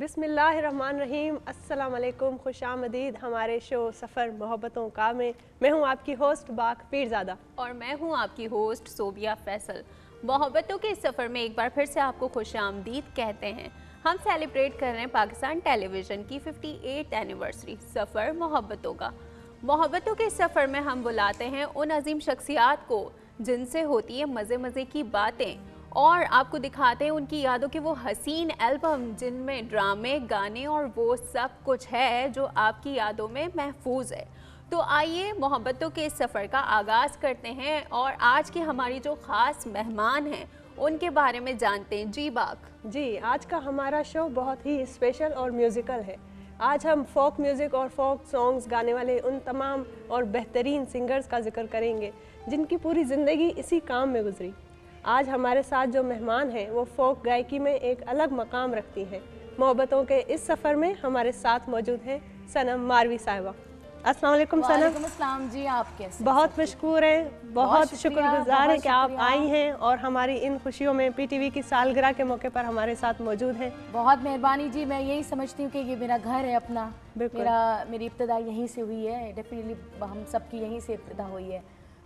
बिस्मिल्लाहिर्रहमानिर्रहीम, अस्सलाम वालेकुम, खुशामदीद हमारे शो सफ़र मोहब्बतों का में। मैं हूँ आपकी होस्ट बाक पीरज़ादा और मैं हूँ आपकी होस्ट सोबिया फैसल। मोहब्बतों के इस सफ़र में एक बार फिर से आपको खुशामदीद कहते हैं। हम सेलिब्रेट कर रहे हैं पाकिस्तान टेलीविज़न की 58th एनिवर्सरी सफ़र मोहब्बतों का। मोहब्बतों के इस सफ़र में हम बुलाते हैं उन अजीम शख्सियात को जिनसे होती है मज़े मज़े की बातें, और आपको दिखाते हैं उनकी यादों के वो हसीन एल्बम जिनमें ड्रामे, गाने और वो सब कुछ है जो आपकी यादों में महफूज है। तो आइए मोहब्बतों के इस सफ़र का आगाज़ करते हैं और आज की हमारी जो ख़ास मेहमान हैं उनके बारे में जानते हैं। जी बाक जी, आज का हमारा शो बहुत ही स्पेशल और म्यूज़िकल है। आज हम फोक म्यूज़िक और फोक सॉन्ग्स गाने वाले उन तमाम और बेहतरीन सिंगर्स का जिक्र करेंगे जिनकी पूरी ज़िंदगी इसी काम में गुजरी। आज हमारे साथ जो मेहमान हैं वो फोक गायकी में एक अलग मकाम रखती हैं। मोहब्बतों के इस सफ़र में हमारे साथ मौजूद हैं सनम मारवी साहिबा। अस्सलाम वालेकुम सनम। वालेकुम अस्सलाम जी, आप कैसे? बहुत मशकूर हैं, बहुत शुक्रगुजार हैं कि आप आई हैं और हमारी इन खुशियों में पीटीवी की सालगिरह के मौके पर हमारे साथ मौजूद हैं। बहुत मेहरबानी जी। मैं यही समझती हूँ कि ये मेरा घर है अपना, मेरी इब्तिदा यहीं से हुई है। डेफिनेटली हम सबकी यहीं से इब्तिदा हुई है,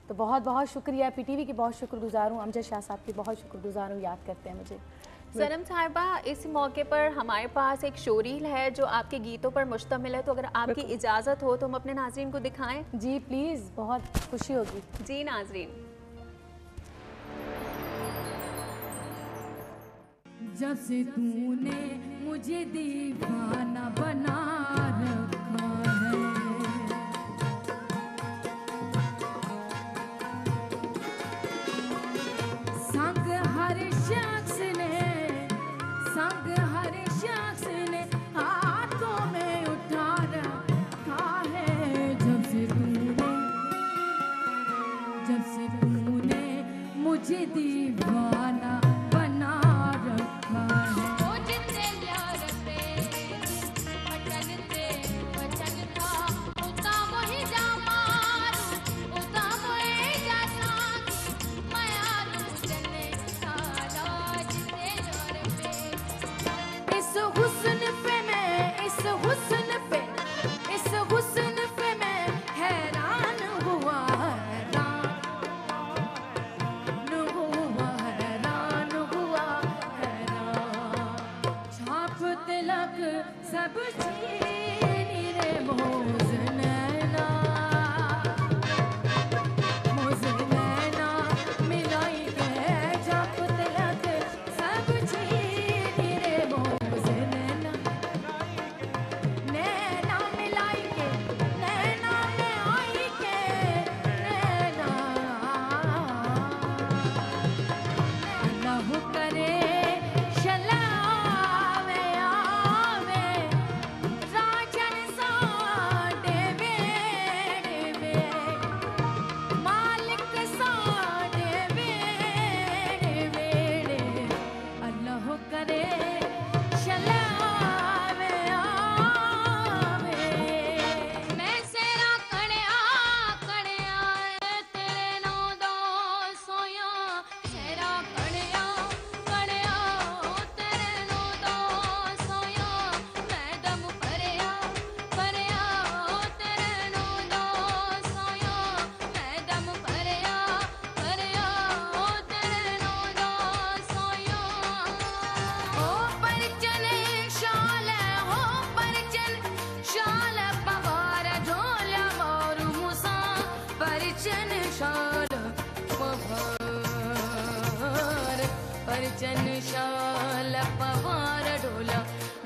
तो बहुत बहुत शुक्रिया। पीटीवी की बहुत शुक्रगुजार हूँ, अमजद शाह साहब की बहुत शुक्रगुजार हूँ, याद करते हैं मुझे। सनम साहिबा, इस मौके पर हमारे पास एक शोरील है जो आपके गीतों पर मुश्तमिल है, तो अगर आपकी इजाज़त हो तो हम अपने नाज़रीन को दिखाएं। जी प्लीज़, बहुत खुशी होगी। जी नाज़रीन। जब से तूने मुझे दीवाना बना रखा है, संग हर शख्स ने हाथों में उठा रखा है। जब से तूने मुझे दीवाना बना रखा है। सब चीनी रे मोज़ नैना मिलाई के जब तलक सब चीनी रे मोज़ नैना मिलाई के नैना में आई के नैना अल्लाह करे शाल पवार ढोला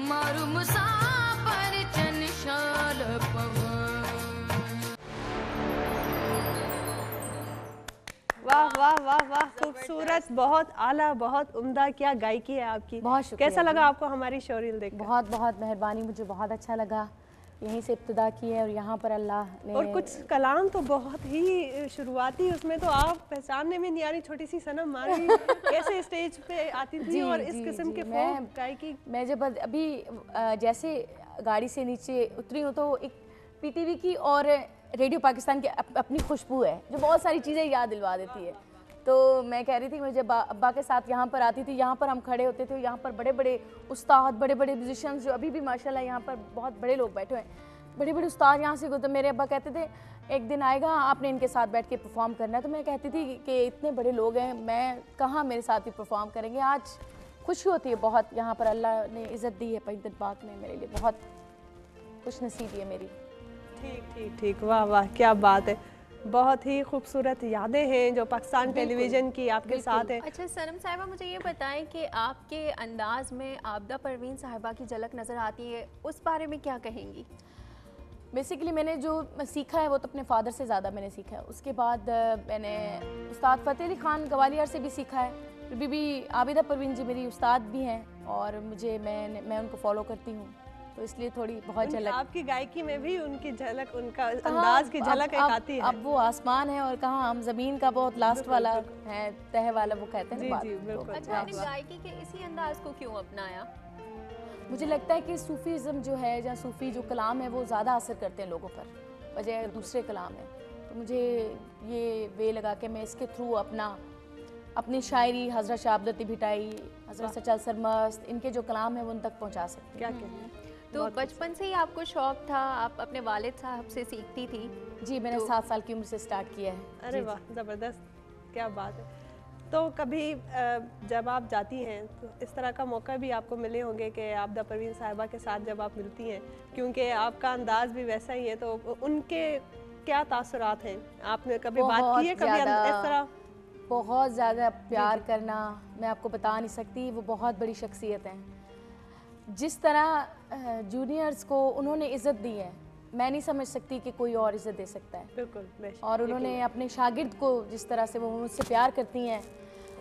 मारू मुसाफर चन शाल पवार। वाह वाह वाह वाह, खूबसूरत, बहुत आला, बहुत उम्दा। क्या गायकी है आपकी। बहुत शुक्रिया। कैसा लगा आपको हमारी शोरील देख? बहुत बहुत मेहरबानी, मुझे बहुत अच्छा लगा। यहीं से इब्तिदा की है और यहाँ पर अल्लाह ने, और कुछ कलाम तो बहुत ही शुरुआती, उसमें तो आप पहचानने में नहीं आ रही छोटी सी सनम मारवी कैसे स्टेज पे आती थी और इस किस्म के फोक गायकी। मैं जब अभी जैसे गाड़ी से नीचे उतरी हूँ तो एक पीटीवी की और रेडियो पाकिस्तान की अपनी खुशबू है जो बहुत सारी चीज़ें याद दिलवा देती है। तो मैं कह रही थी, मैं जब अब्बा के साथ यहाँ पर आती थी, यहाँ पर हम खड़े होते थे, यहाँ पर बड़े बड़े उस्ताद, बड़े बड़े म्यूजिशियंस, जो अभी भी माशाल्लाह यहाँ पर बहुत बड़े लोग बैठे हुए हैं, बड़े बड़े उस्ताद यहाँ से गुजर। मेरे अब्बा कहते थे एक दिन आएगा आपने इनके साथ बैठ के परफॉर्म करना है। तो मैं कहती थी कि इतने बड़े लोग हैं, मैं कहाँ मेरे साथ ही परफॉर्म करेंगे। आज खुशी होती है बहुत, यहाँ पर अल्लाह ने इज़्ज़त दी है पैंतन पाक ने, मेरे लिए बहुत खुश नसीबी है मेरी। ठीक ठीक ठीक, वाह वाह, क्या बात है। बहुत ही खूबसूरत यादें हैं जो पाकिस्तान टेलीविज़न की आपके साथ है। अच्छा सनम साहिबा, मुझे ये बताएं कि आपके अंदाज में आबिदा परवीन साहिबा की झलक नज़र आती है, उस बारे में क्या कहेंगी? बेसिकली मैंने जो सीखा है वो तो अपने फादर से ज़्यादा मैंने सीखा है। उसके बाद मैंने उस्ताद फ़तेह अली ख़ान गवालियर से भी सीखा है। फिर बीबी आबिदा परवीन जी मेरी उस्ताद भी हैं और मैं उनको फॉलो करती हूँ, तो इसलिए थोड़ी बहुत झलक आपकी गायकी में भी उनकी झलक, उनका अंदाज की झलक एक आती है। अब वो आसमान है और कहाँ हम ज़मीन का बहुत लास्ट वाला है, तह वाला वो कहते हैं जी ना जी बिल्कुल। अच्छा, आपने गायकी के इसी अंदाज को क्यों अपनाया? मुझे लगता है कि सूफीज़म जो है या सूफ़ी जो कलाम है वो ज़्यादा असर करते हैं लोगों पर बजाय दूसरे कलाम है। तो मुझे ये वे लगा के मैं इसके थ्रू अपनी शायरी हज़रत शाह अब्दुल लतीफ़ भिटाई, हज़रत सच्चा सरमस्त, इनके जो कलाम है वो उन तक पहुँचा सकते। क्या कहना है? तो बचपन से ही आपको शौक था, आप अपने वालिद साहब से सीखती थी? जी, मैंने 7 साल की उम्र से स्टार्ट किया है। अरे वाह, ज़बरदस्त, क्या बात है। तो कभी जब आप जाती हैं तो इस तरह का मौका भी आपको मिले होंगे कि आबिदा परवीन साहिबा के साथ जब आप मिलती हैं, क्योंकि आपका अंदाज भी वैसा ही है, तो उनके क्या तासुरात हैं? आपने कभी बात की है कभी इस तरह? बहुत ज़्यादा प्यार करना मैं आपको बता नहीं सकती। वो बहुत बड़ी शख्सियत हैं। जिस तरह जूनियर्स को उन्होंने इज़्ज़त दी है, मैं नहीं समझ सकती कि कोई और इज़्ज़त दे सकता है। बिल्कुल। और उन्होंने अपने शागिर्द को जिस तरह से वो मुझसे प्यार करती हैं,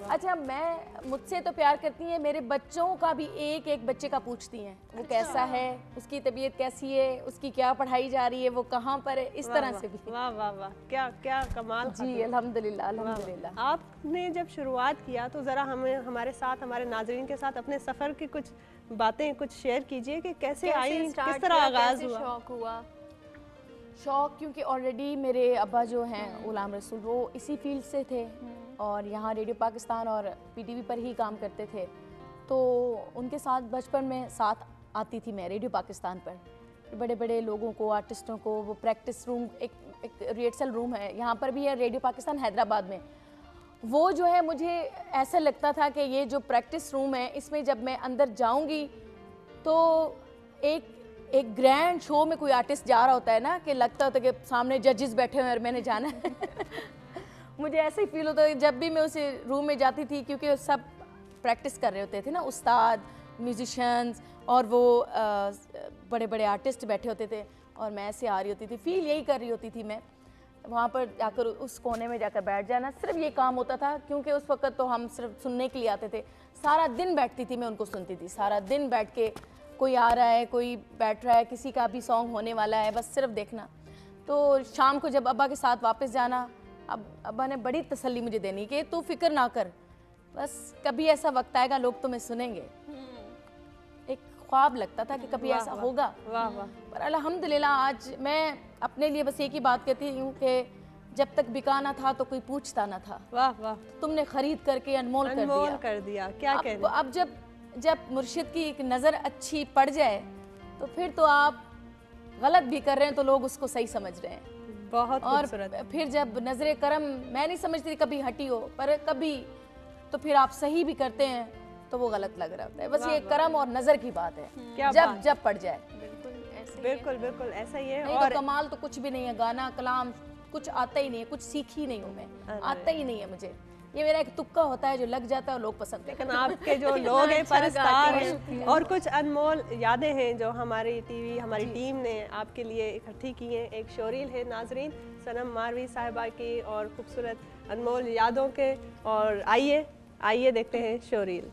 अच्छा मैं मुझसे तो प्यार करती हैं, मेरे बच्चों का भी एक एक बच्चे का पूछती हैं वो कैसा है, उसकी तबीयत कैसी है, उसकी क्या पढ़ाई जा रही है, वो कहाँ पर है, इस तरह से भी। वाह वाह वाह, क्या क्या कमाल। जी अल्हम्दुलिल्लाह अल्हम्दुलिल्लाह। आपने जब शुरुआत किया तो ज़रा हमें हमारे साथ, हमारे नाजरीन के साथ अपने सफ़र की कुछ बातें कुछ शेयर कीजिए कि कैसे आई, किस तरह आगाज़ हुआ? शौक हुआ? शौक क्योंकि ऑलरेडी मेरे अब्बा जो हैं गुलाम रसूल, वो इसी फील्ड से थे और यहाँ रेडियो पाकिस्तान और पीटीवी पर ही काम करते थे, तो उनके साथ बचपन में साथ आती थी मैं रेडियो पाकिस्तान पर। बड़े बड़े लोगों को, आर्टिस्टों को, वो प्रैक्टिस रूम, एक रिहर्सल रूम है यहाँ पर भी है रेडियो पाकिस्तान हैदराबाद में, वो जो है मुझे ऐसा लगता था कि ये जो प्रैक्टिस रूम है इसमें जब मैं अंदर जाऊंगी तो एक ग्रैंड शो में कोई आर्टिस्ट जा रहा होता है ना, कि लगता होता है कि सामने जजेस बैठे हुए हैं और मैंने जाना है मुझे ऐसे ही फील होता है जब भी मैं उस रूम में जाती थी, क्योंकि सब प्रैक्टिस कर रहे होते थे ना, उस्ताद, म्यूजिशियंस और वो बड़े बड़े आर्टिस्ट बैठे होते थे और मैं ऐसे आ रही होती थी, फील यही कर रही होती थी मैं। वहाँ पर जाकर उस कोने में जाकर बैठ जाना, सिर्फ ये काम होता था, क्योंकि उस वक्त तो हम सिर्फ सुनने के लिए आते थे। सारा दिन बैठती थी मैं, उनको सुनती थी सारा दिन बैठ के, कोई आ रहा है, कोई बैठ रहा है, किसी का भी सॉन्ग होने वाला है, बस सिर्फ देखना। तो शाम को जब अब्बा के साथ वापस जाना, अब अब्बा ने बड़ी तसल्ली मुझे देनी कि तू फिक्र ना कर, बस कभी ऐसा वक्त आएगा लोग तुम्हें सुनेंगे। एक ख्वाब लगता था कि कभी ऐसा होगा। वाह वाह। पर अल्हम्दुलिल्लाह आज मैं अपने लिए बस एक ही बात कहती हूँ कि जब तक बिकाना था तो कोई पूछता ना था। वाह वाह, तुमने खरीद करके अनमोल कर दिया। क्या कहना। अब जब मुर्शिद की एक नज़र अच्छी पड़ जाए तो फिर तो आप गलत भी कर रहे हैं तो लोग उसको सही समझ रहे हैं। बहुत और खूबसूरत। फिर जब नजर करम, मैं नहीं समझती कभी हटी हो, पर कभी तो फिर आप सही भी करते हैं तो वो गलत लग रहा होता है। बस ये करम और नजर की बात है, जब पड़ जाए। बिल्कुल बिल्कुल ऐसा ही है। और तो कमाल तो कुछ भी नहीं है, गाना कलाम कुछ आता ही नहीं है, कुछ सीखी नहीं हूँ मैं, आता ही नहीं है मुझे। ये मेरा एक तुक्का होता है जो लग जाता है और लोग पसंद करते हैं। लेकिन आपके जो लोग हैं परस्तार हैं और कुछ अनमोल यादें हैं जो हमारी टीवी, हमारी टीम ने आपके लिए इकट्ठी की हैं। एक शोरील है नाजरीन सनम मारवी साहिबा की और खूबसूरत अनमोल यादों के, और आइए देखते हैं शोरील।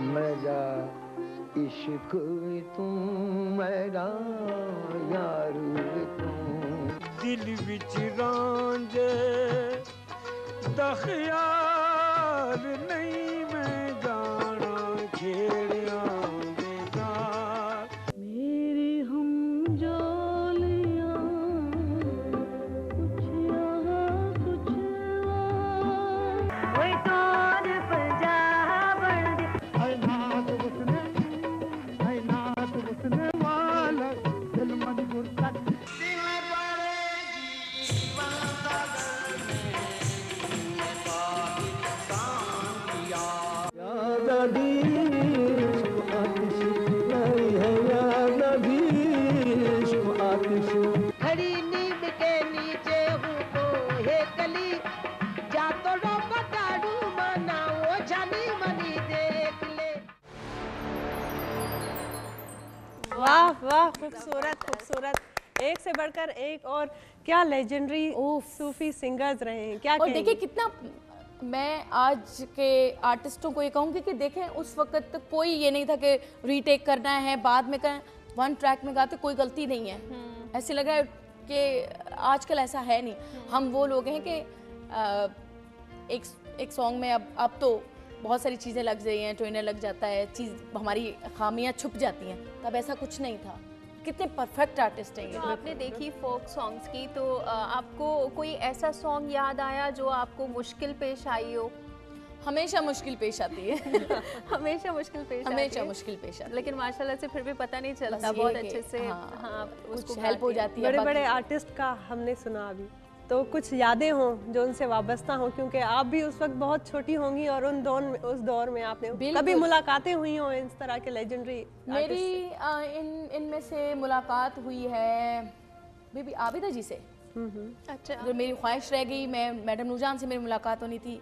मेरा इश्क तूं मेरा यार तूं दिल विच रांझे दा ख्याल नहीं मैं गाना छेड़िया देगा मेरी हम जोलियां कुछ कोई तोर पंजाब है नाथ उसने वाला दिल मजबूर कर खड़ी नीम के नीचे हूँ को हे कली जा तो रो बताड़ू मना वो जानी मनी देख ले। वाह वाह, खूबसूरत खूबसूरत, एक से बढ़कर एक। और क्या लेजेंडरी सूफी सिंगर्स रहे हैं, क्या और कहेंगे? देखिए कितना, मैं आज के आर्टिस्टों को ये कहूँगी कि देखें उस वक्त कोई ये नहीं था कि रीटेक करना है, बाद में करें, वन ट्रैक में गाते कोई गलती नहीं है। ऐसे लग रहा है कि आजकल ऐसा है नहीं। हम वो लोग हैं कि एक सॉन्ग में अब तो बहुत सारी चीज़ें लग गई हैं, ट्रेनर लग जाता है, चीज़ हमारी खामियां छुप जाती हैं। तब ऐसा कुछ नहीं था। कितने परफेक्ट आर्टिस्ट हैं ये। तो आपने देखी फोक सॉन्ग्स की, तो आपको कोई ऐसा सॉन्ग याद आया जो आपको मुश्किल पेश आई हो? हमेशा मुश्किल पेश आती है हमेशा मुश्किल पेश आती हमेशा है। मुश्किल पेश आती है, लेकिन माशाल्लाह से फिर भी पता नहीं चलता, बस ये बहुत कि अच्छे से हाँ, हाँ उसको कुछ हेल्प हो गाती हैं। जाती है। बड़े बाकी- बड़े आर्टिस्ट का हमने सुना अभी, तो कुछ यादें हों जो उनसे वाबस्ता हों, क्योंकि आप भी उस वक्त बहुत छोटी होंगी और उस दौर में आपने बिल्कुल। कभी मुलाकातें हुई हों इस तरह के लेजेंडरी मेरी इनमें से मुलाकात हुई है बीबी आबिदा जी से। अच्छा, अगर मेरी ख्वाहिश रह गई, मैं मैडम नूरजान से मेरी मुलाकात होनी थी,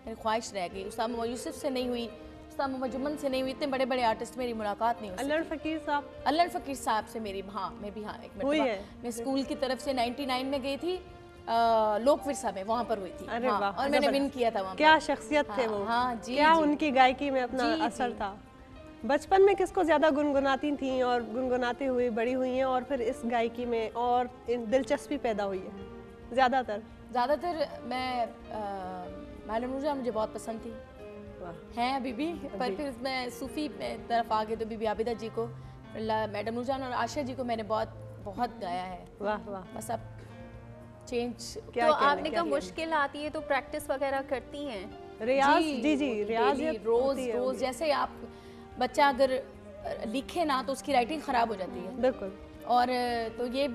मेरी ख्वाहिश रह गई। उस्ताद मोहम्मद यूसुफ से नहीं हुई, उस्ताद मोहम्मद जुम्मन से नहीं हुई, इतने बड़े बड़े आर्टिस्ट मेरी मुलाकात नहीं हुई। अल्लाह फकीर साहब अल्लाह फकीर साहब से मेरी, हाँ मैं भी, हाँ एक हुई मिनट, है। मैं स्कूल की तरफ से 99 में गई थी, लोक विरसा में, वहाँ पर हुई थी। अरे हाँ, वाह, और मैंने जबरदस्त। विन किया था वहाँ क्या पर। शख्सियत थे वो, हाँ जी, क्या जी। उनकी गायकी में अपना जी, असर जी। था। बचपन में किसको ज़्यादा गुनगुनाती थी और गुनगुनाते हुए बड़ी हुई हैं, और फिर इस गायकी में और दिलचस्पी पैदा हुई है? ज़्यादातर मैं मैडम नूरजान मुझे बहुत पसंद थी, हैं अभी भी, पर फिर मैं सूफ़ी में तरफ आ गई तो बीबी आबिदा जी को, मैडम नूरजान और आशा जी को मैंने बहुत बहुत गाया है। वाह वाह, बस अब चेंज क्या तो कहने, आपने क्या कहा मुश्किल आती है तो प्रैक्टिस वगैरह करती हैं? रियाज, जी जी रियाज डेली, रोज जैसे आप बच्चा अगर लिखे ना तो उसकी राइटिंग ख़राब हो जाती है। बिल्कुल। और तो ये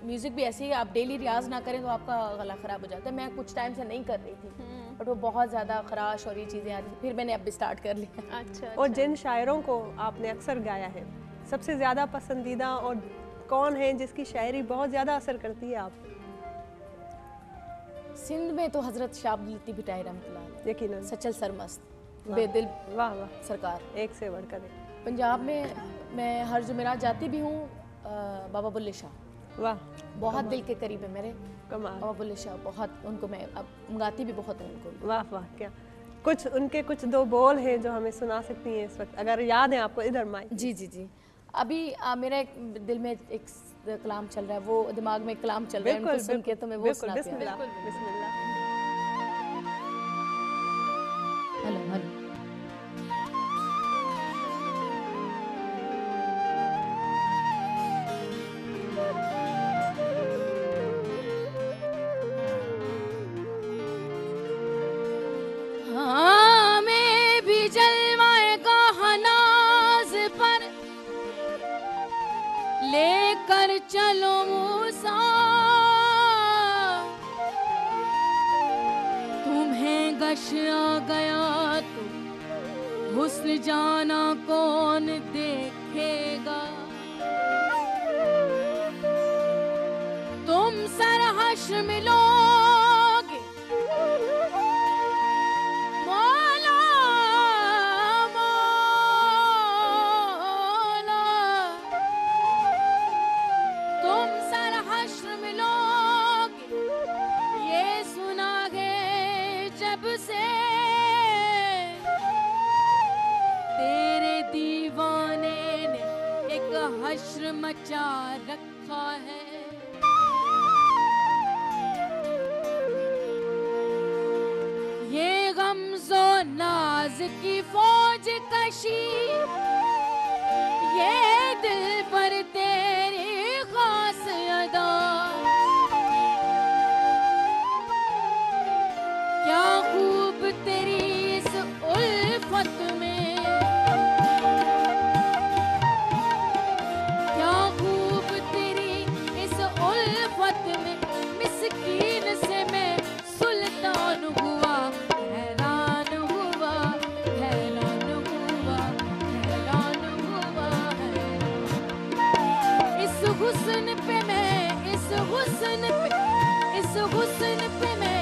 म्यूज़िक भी ऐसे ही, आप डेली रियाज ना करें तो आपका गला ख़राब हो जाता है। मैं कुछ टाइम से नहीं कर रही थी, बट वो बहुत ज़्यादा खराश और ये चीज़ें आती थी, फिर मैंने अब भी स्टार्ट कर लिया। अच्छा, और जिन शायरों को आपने अक्सर गाया है, सबसे ज़्यादा पसंदीदा और कौन है जिसकी शायरी बहुत ज़्यादा असर करती है आप? सिंध में तो हज़रत शाह अब्दुल लतीफ़ भुट्टाई रहमतुल्लाह अलैह, यकीनन। सचल सरमस्त, बेदिल वाह वाह, सरकार। एक से बढ़कर एक। पंजाब में मैं हर जुमेरात जाती भी हूँ, बाबा बुल्ले शाह वाह, बहुत दिल के करीब है मेरे। कमाल। बाबा बुल्ले शाह बहुत, उनको मैं अब गाती भी बहुत हूँ उनको। वाह वाह, क्या कुछ उनके कुछ दो बोल हैं जो हमें सुना सकती हैं इस वक्त, अगर याद है आपको? इधर माइक। जी जी जी, अभी मेरा एक दिल में एक कलाम चल रहा है, वो दिमाग में एक कलाम चल रहा है, उनको सुन के तो मैं वो बिल्कुल, सुनाती हूँ। बिस्मिल्लाह बिस्मिल्लाह। Hello hello. हाँ मैं भी जलवाए का हनाज पर लेकर चलो मूसा, तुम्हें गश आ गया तो हुस्न जाना कौन देखेगा। तुम सरहश्र मिलोगे मौला मौला, तुम सरहश्र मिलोगे ये सुना है जब से, तेरे दीवाने ने एक हश्र मचा रखा है। ये गमज़ो नाज की फौज कशी, ये दिल पर तेरी खास अदा, क्या खूब जान पे मैं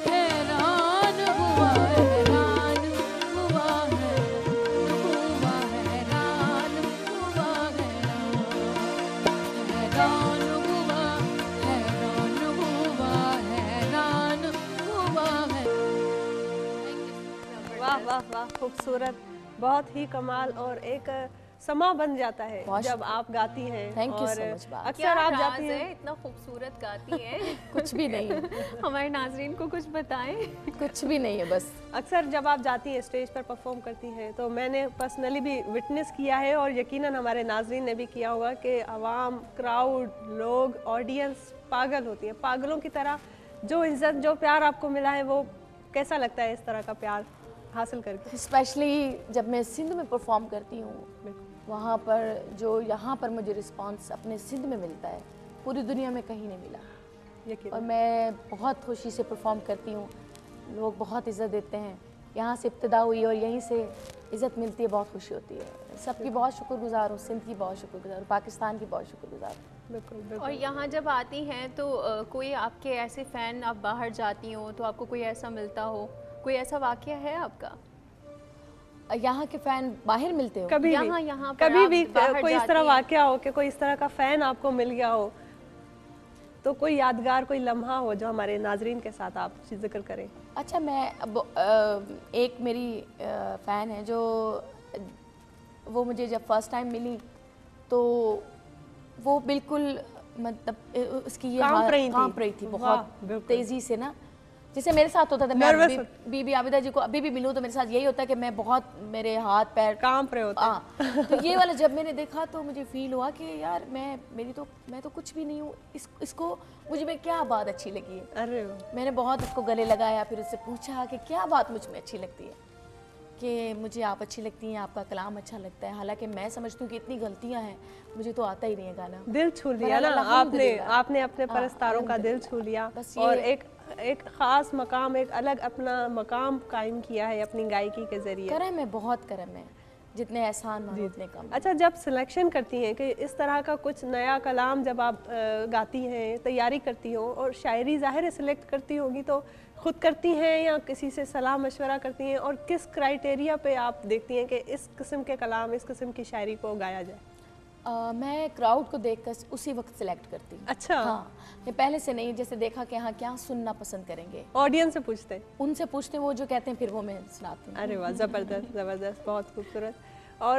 हैरान हुआ, हैरान हुआ, हैरान हुआ, हैरान हुआ, हैरान हुआ, हैरान हुआ, हैरान हुआ, वाह वाह वाह, खूबसूरत, बहुत ही कमाल। और एक समा बन जाता है बहुत जब आप गाती हैं। Thank you और so much, बात। अक्सर आप जाती हैं, इतना खूबसूरत गाती हैं। कुछ भी नहीं है, हमारे नाजरीन को कुछ बताएं। कुछ भी नहीं है, बस अक्सर जब आप जाती हैं स्टेज पर परफॉर्म करती हैं, तो मैंने पर्सनली भी विटनेस किया है और यकीनन हमारे नाजरीन ने भी किया होगा कि आवाम, क्राउड, लोग, ऑडियंस पागल होती है, पागलों की तरह। जो इज्जत, जो प्यार आपको मिला है, वो कैसा लगता है इस तरह का प्यार हासिल करके? स्पेशली जब मैं सिंध में परफॉर्म करती हूँ, वहाँ पर जो यहाँ पर मुझे रिस्पांस अपने सिंध में मिलता है, पूरी दुनिया में कहीं नहीं मिला। यकीनन। और मैं बहुत खुशी से परफॉर्म करती हूँ, लोग बहुत इज़्ज़त देते हैं। यहाँ से इब्तिदा हुई और यहीं से इज़्ज़त मिलती है, बहुत खुशी होती है। सबकी बहुत शुक्रगुजार हूँ, सिंध की बहुत शुक्रगुजार हूँ, पाकिस्तान की बहुत शुक्रगुजार हूँ। बिल्कुल और बिल्कुल। यहाँ जब आती हैं तो कोई आपके ऐसे फ़ैन, आप बाहर जाती हो तो आपको कोई ऐसा मिलता हो, कोई ऐसा वाक़या है आपका? यहाँ के फ़ैन बाहर मिलते हो? कभी यहाँ भी, पर कभी आप भी बाहर कोई इस तरह जाती हैं। वाकया हो कि कोई इस तरह का फैन आपको मिल गया हो, तो कोई यादगार, कोई लम्हा हो जो हमारे नाजरीन के साथ आप जिक्र करें। अच्छा, मैं अब एक मेरी फ़ैन है जो वो मुझे जब फर्स्ट टाइम मिली तो वो बिल्कुल मतलब उसकी ये कांप रही थी। कांप रही थी वाह, बहुत बिल्कुल। तेज़ी से ना, जैसे मेरे साथ होता था। मैं Nervous बीबी आबिदा जी को अभी भी मिलूँ तो मेरे साथ यही होता है कि मैं बहुत, मेरे हाथ पैर कांप रहे होते हैं। हाँ। तो ये वाला जब मैंने देखा तो मुझे फील हुआ कि यार मैं तो कुछ भी नहीं हूँ, इसको मुझे में क्या बात अच्छी लगी है। अरे वाह। मैंने बहुत उसको गले लगाया, फिर उससे पूछा कि क्या बात मुझ में अच्छी लगती है, कि मुझे आप अच्छी लगती हैं, आपका कलाम अच्छा लगता है। हालांकि मैं समझती हूँ कि इतनी गलतियाँ हैं, मुझे तो आता ही नहीं है गाना। दिल छू लिया पर ना आपने, अल्हम्दुलिल्लाह। आपने अपने हाँ, परस्तारों का दिल छू लिया बस और ये- एक ख़ास मकाम, एक अलग अपना मकाम कायम किया है अपनी गायकी के ज़रिए। करम है, बहुत करम है, जितने एहसान मानो उतने कम। अच्छा, जब सिलेक्शन करती हैं कि इस तरह का कुछ नया कलाम जब आप गाती हैं, तैयारी करती हो और शायरी ज़ाहिर है सिलेक्ट करती होगी, तो खुद करती हैं या किसी से सलाह मशवरा करती हैं, और किस क्राइटेरिया पे आप देखती हैं कि इस किस्म के कलाम, इस किस्म की शायरी को गाया जाए? मैं क्राउड को देखकर उसी वक्त सिलेक्ट करती हूँ। अच्छा। हाँ, ये पहले से नहीं, जैसे देखा कि हाँ क्या सुनना पसंद करेंगे, ऑडियंस से पूछते हैं? उनसे पूछते हैं, वो जो कहते हैं फिर वो मैं सुनाती हूँ। अरे वाह, ज़बरदस्त ज़बरदस्त, बहुत खूबसूरत। और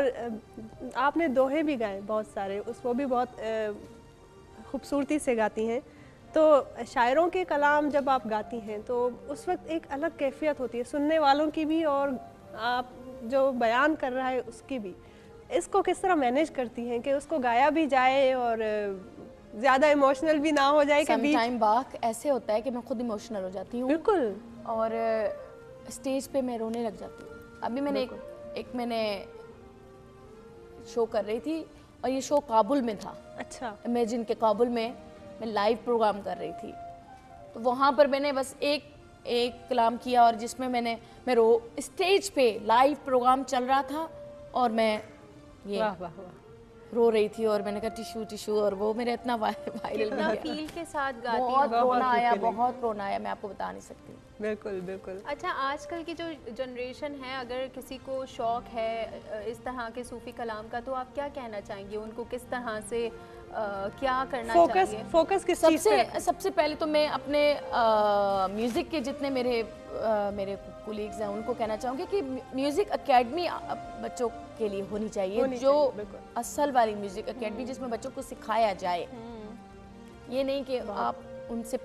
आपने दोहे भी गाए बहुत सारे, वो भी बहुत खूबसूरती से गाती हैं। तो शायरों के कलाम जब आप गाती हैं तो उस वक्त एक अलग कैफियत होती है, सुनने वालों की भी और आप जो बयान कर रहा है उसकी भी। इसको किस तरह मैनेज करती हैं कि उसको गाया भी जाए और ज़्यादा इमोशनल भी ना हो जाए? सम टाइम बाक ऐसे होता है कि मैं खुद इमोशनल हो जाती हूँ। बिल्कुल। और स्टेज पे मैं रोने लग जाती हूँ। अभी मैंने एक मैंने शो कर रही थी और ये शो काबुल में था। अच्छा। इमेजिन के काबुल में मैं लाइव प्रोग्राम कर रही थी, तो वहाँ पर मैंने बस एक कलाम किया और जिसमें मैं स्टेज पे लाइव प्रोग्राम चल रहा था और मैं ये वाह वाह वाह, रो रही थी और मैंने कहा टिशू टिशू, और वो मेरा इतना वायरल हो कितना गया। फील के साथ गाती हैं। बहुत रोना आया, feeling। बहुत रोना आया, मैं आपको बता नहीं सकती। बिल्कुल बिल्कुल। अच्छा, आजकल की जो जनरेशन है, अगर किसी को शौक है इस तरह के सूफी कलाम का, तो आप क्या कहना चाहेंगे उनको? किस तरह से क्या करना चाहिए? फोकस किस चीज़ पे? सबसे पहले तो मैं अपने म्यूज़िक के जितने मेरे कोलीग्स हैं उनको कहना चाहूँगी कि म्यूज़िक एकेडमी बच्चों के लिए होनी चाहिए, जो बिल्कुल। असल वाली म्यूज़िक एकेडमी जिसमें बच्चों को सिखाया जाए। ये नहीं कि आप उनसे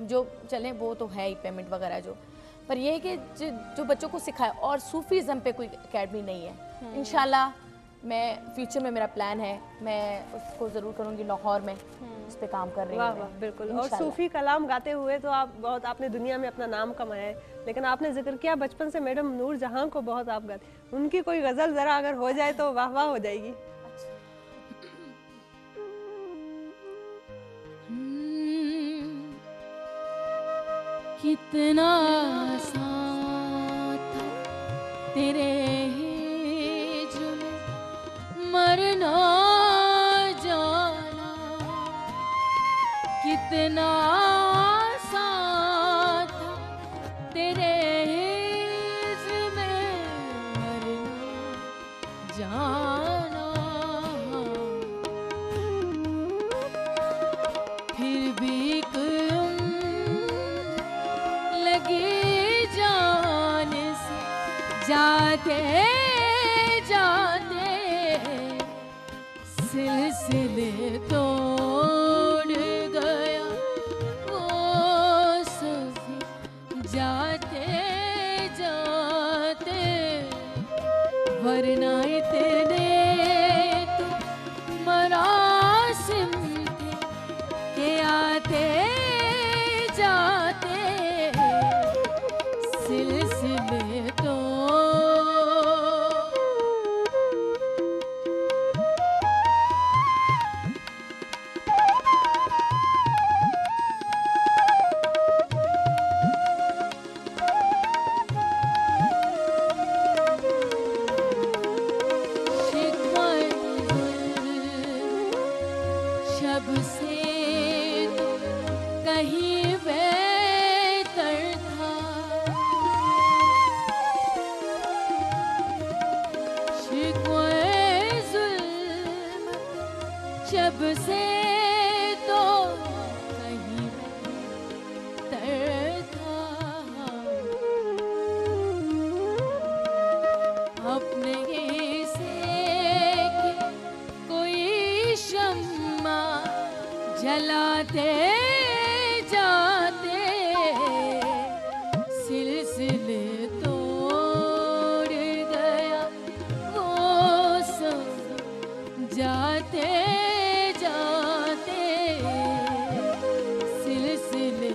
जो चलें वो तो है ही पेमेंट वगैरह जो, पर ये है कि जो बच्चों को सिखाए। और सूफीज़म पे कोई एकेडमी नहीं है। इंशाल्लाह मैं फ्यूचर में, मेरा प्लान है, मैं उसको ज़रूर करूँगी लाहौर में, उस पर काम कर रही हूँ। वाह वाह, बिल्कुल। और सूफी कलाम गाते हुए तो आपने दुनिया में अपना नाम कमाया है, लेकिन आपने जिक्र किया बचपन से मैडम नूर जहां को बहुत आप गाते, उनकी कोई गज़ल ज़रा अगर हो जाए तो वाह वाह हो जाएगी। कितना आसान था तेरे हिज्र में मरना जाना, कितना आसान जाते जाते सिलसिले तोड़ गया वो सूफी, जाते जाते वरना इतने तो मरासिम थे के आते जाते सिलसिले तो शब से तो कहीं बेहतर था, शिकवे जुल्म शब से तो कहीं बेहतर था, अपने से कि कोई शम्मा जलाते जाते सिलसिले तोड़ गया वो सब, जाते जाते सिलसिले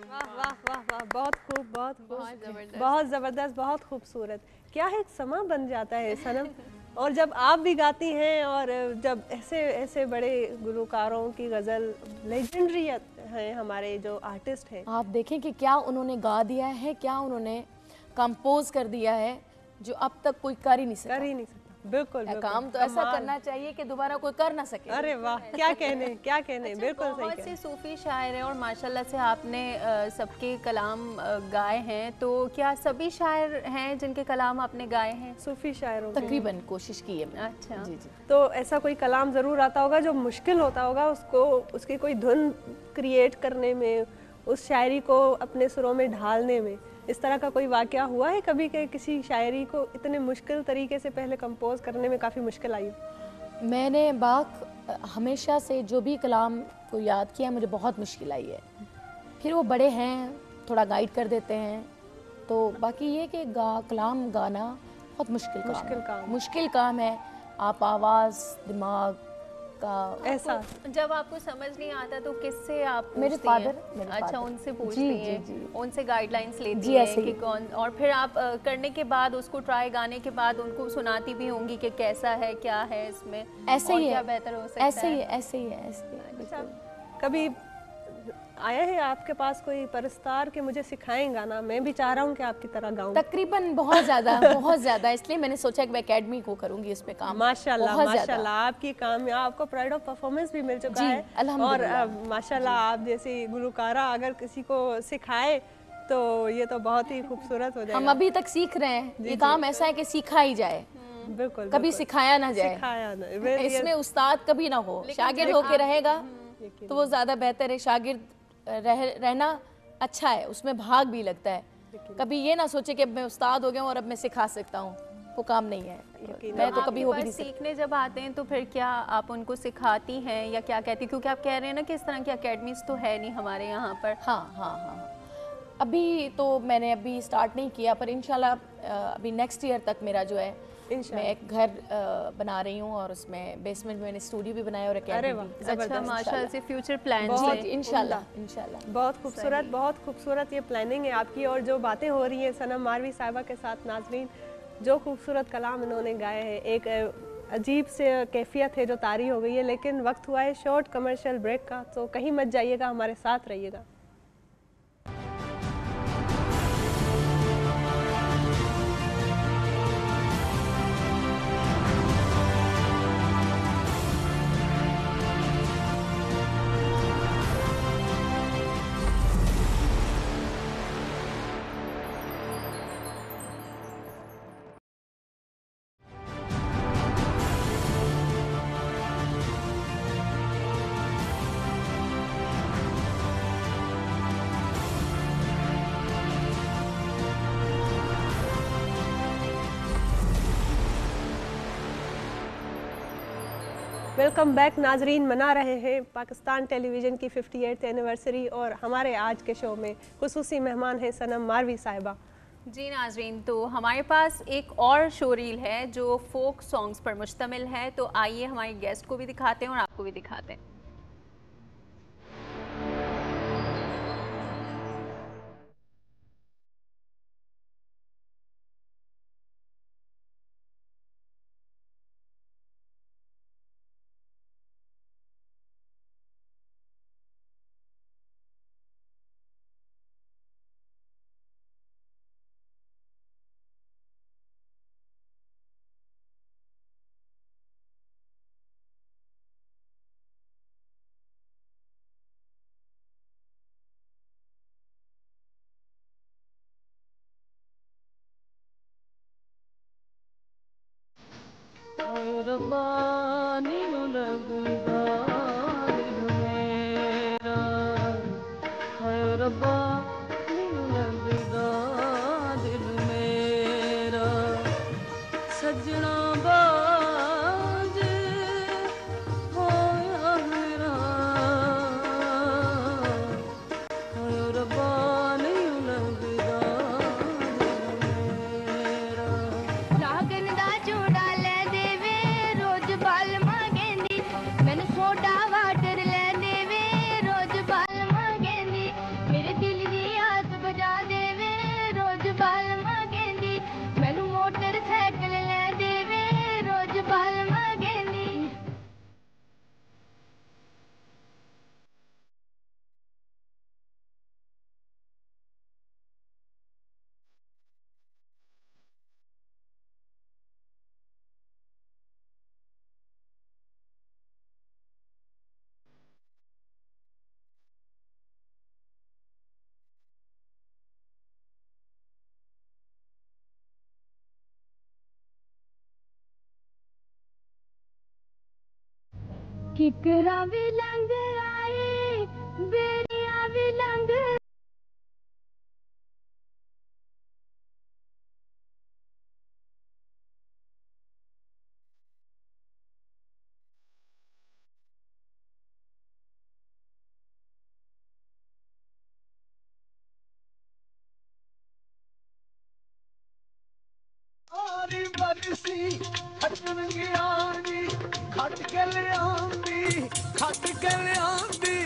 वाह वाह वाह वाह, बहुत खूब, बहुत खूब, बहुत ज़बरदस्त। बहुत ज़बरदस्त, बहुत खूबसूरत। क्या एक समा बन जाता है सनम। और जब आप भी गाती हैं और जब ऐसे ऐसे बड़े गुलकारों की गज़ल लेजेंडरी हैं हमारे जो आर्टिस्ट हैं, आप देखें कि क्या उन्होंने गा दिया है, क्या उन्होंने कंपोज कर दिया है जो अब तक कोई कर ही नहीं सका। कर ही नहीं सकता। बिल्कुल, बिल्कुल काम तो ऐसा कमाल। करना चाहिए कि दोबारा कोई कर ना सके। अरे वाह, क्या कहने, क्या कहने, बिल्कुल सही बहुत कहने। से सूफी शायर हैं और माशाल्लाह से आपने सबके कलाम गाए हैं, तो क्या सभी शायर हैं जिनके कलाम आपने गाए हैं? सूफी शायरों के। तकरीबन कोशिश की है मैंने। अच्छा। जी जी। तो ऐसा कोई कलाम ज़रूर आता होगा जो मुश्किल होता होगा उसको, उसकी कोई धुन क्रिएट करने में, उस शायरी को अपने सुरों में ढालने में। इस तरह का कोई वाक़या हुआ है कभी कि किसी शायरी को इतने मुश्किल तरीके से पहले कंपोज करने में काफ़ी मुश्किल आई? मैंने हमेशा से जो भी कलाम को याद किया मुझे बहुत मुश्किल आई है। फिर वो बड़े हैं, थोड़ा गाइड कर देते हैं, तो बाकी ये कि कलाम गाना बहुत मुश्किल काम है। आप आवाज़, दिमाग का ऐसा जब आपको समझ नहीं आता तो किससे आप मेरे पूछती फादर, हैं? मेरे अच्छा, फादर। उनसे पूछती जी, हैं, जी, जी। उनसे गाइडलाइंस लेती जी, हैं ऐसे कि ही। कौन, और फिर आप करने के बाद उसको ट्राई, गाने के बाद उनको सुनाती भी होंगी कि कैसा है, क्या है इसमें, ऐसे और ही क्या है, बेहतर हो सकता ऐसे ही है। है, ऐसे ही है, ऐसे ही है, बिल्कुल। कभी आया है आपके पास कोई परस्तार के मुझे सिखाएं गाना, मैं भी चाह रहा हूँ कि आपकी तरह गाऊं? तकरीबन बहुत ज़्यादा, इसलिए मैंने सोचा कि मैं एकेडमी को करूँगी इस पे काम। माशाल्लाह, बहुत ज़्यादा। माशाल्लाह, आपकी कामयाब, आपको प्राइड ऑफ परफॉर्मेंस भी मिल चुका जी, है। और अल्हम्दुलिल्लाह। माशाल्लाह आप जैसी गुलकारा अगर किसी को सिखाए तो ये तो बहुत ही खूबसूरत हो जाएगा। हम अभी तक सीख रहे हैं, ये काम ऐसा है कि सीखा ही जाए, बिल्कुल, कभी बिल्कुल। सिखाया ना जाए। सिखाया ना, इसमें उस्ताद कभी ना हो, शागिर्द होके रहेगा तो वो ज़्यादा बेहतर है। शागिर्द रहना अच्छा है, उसमें भाग भी लगता है। कभी ये ना सोचे कि मैं उस्ताद हो गया हूँ और अब मैं सिखा सकता हूँ, वो काम नहीं है। मैं तो कभी हो भी नहीं सकती। सीखने जब आते हैं तो फिर क्या आप उनको सिखाती हैं या क्या कहती हैं? क्योंकि आप कह रहे हैं ना कि इस तरह की अकेडमीज तो है नहीं हमारे यहाँ पर। हाँ, अभी तो मैंने अभी स्टार्ट नहीं किया, पर इंशाल्लाह अभी नेक्स्ट ईयर तक मेरा जो है, मैं एक घर बना रही हूँ और उसमें बेसमेंट में मैंने स्टूडियो भी बनाया और अरे वाह, अकेडमी। अच्छा, माशाल्लाह से फ्यूचर प्लान बहुत है। इंशाल्लाह। बहुत खूबसूरत ये प्लानिंग है आपकी। और जो बातें हो रही हैं सनम मारवी साहिबा के साथ, नाजरीन, जो खूबसूरत कलाम इन्होंने गाए हैं, एक अजीब से कैफियत है जो तारी हो गई है। लेकिन वक्त हुआ है शॉर्ट कमर्शियल ब्रेक का, तो कहीं मत जाइएगा, हमारे साथ रहिएगा। वेलकम बैक नाजरीन। मना रहे हैं पाकिस्तान टेलीविज़न की 58th एनिवर्सरी और हमारे आज के शो में खुसूसी मेहमान हैं सनम मारवी साहिबा। जी नाजरीन, तो हमारे पास एक और शो रील है जो फोक सॉन्ग्स पर मुश्तमिल है, तो आइए हमारे गेस्ट को भी दिखाते हैं और आपको भी दिखाते हैं। किकरा भी लंग आए बेरिया भी लंग आरी बरसी खटन गयानी खट के लियांदी खट के लियांदी